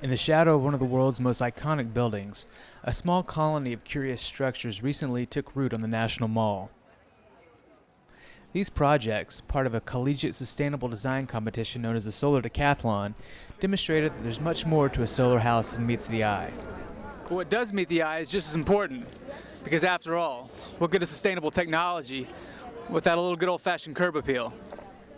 In the shadow of one of the world's most iconic buildings, a small colony of curious structures recently took root on the National Mall. These projects, part of a collegiate sustainable design competition known as the Solar Decathlon, demonstrated that there's much more to a solar house than meets the eye. But what does meet the eye is just as important, because after all, what good is sustainable technology without a little good old-fashioned curb appeal?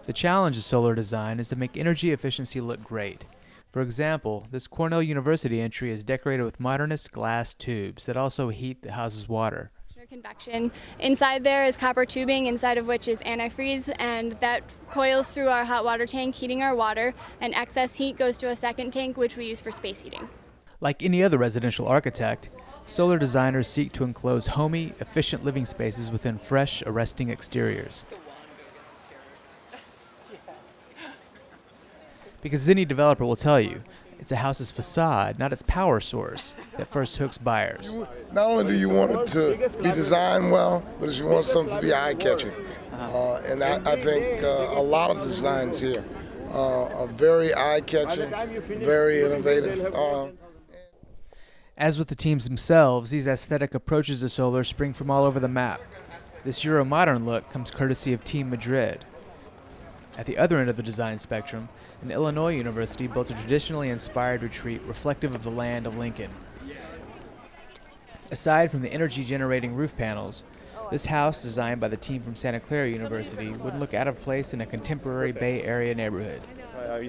The challenge of solar design is to make energy efficiency look great. For example, this Cornell University entry is decorated with modernist glass tubes that also heat the house's water. Convection. Inside there is copper tubing, inside of which is antifreeze, and that coils through our hot water tank, heating our water, and excess heat goes to a second tank, which we use for space heating. Like any other residential architect, solar designers seek to enclose homey, efficient living spaces within fresh, arresting exteriors. Because as any developer will tell you, it's a house's facade, not its power source, that first hooks buyers. Not only do you want it to be designed well, but you want something to be eye-catching. And I think a lot of the designs here are very eye-catching, very innovative. As with the teams themselves, these aesthetic approaches to solar spring from all over the map. This Euro-modern look comes courtesy of Team Madrid. At the other end of the design spectrum, an Illinois university built a traditionally inspired retreat reflective of the land of Lincoln. Aside from the energy-generating roof panels, this house, designed by the team from Santa Clara University, wouldn't look out of place in a contemporary Bay Area neighborhood.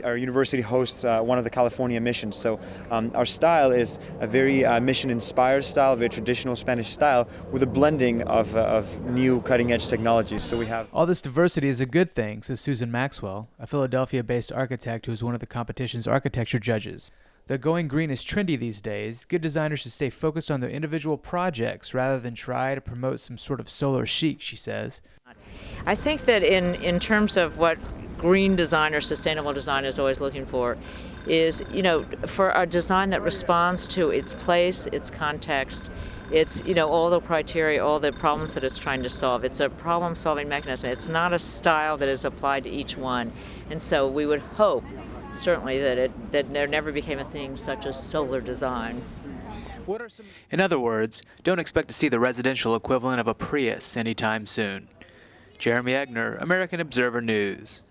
Our university hosts one of the California missions, so our style is a very mission-inspired style, very traditional Spanish style, with a blending of new cutting-edge technologies. So we have all this diversity is a good thing, says Susan Maxwell, a Philadelphia-based architect who is one of the competition's architecture judges. Though going green is trendy these days, good designers should stay focused on their individual projects rather than try to promote some sort of solar chic, she says. I think that in terms of what green design or sustainable design is always looking for is, for a design that responds to its place, its context, it's, all the criteria, all the problems that it's trying to solve. It's a problem-solving mechanism. It's not a style that is applied to each one. And so we would hope, certainly, that there never became a thing such as solar design. In other words, don't expect to see the residential equivalent of a Prius anytime soon. Jeremy Egner, American Observer News.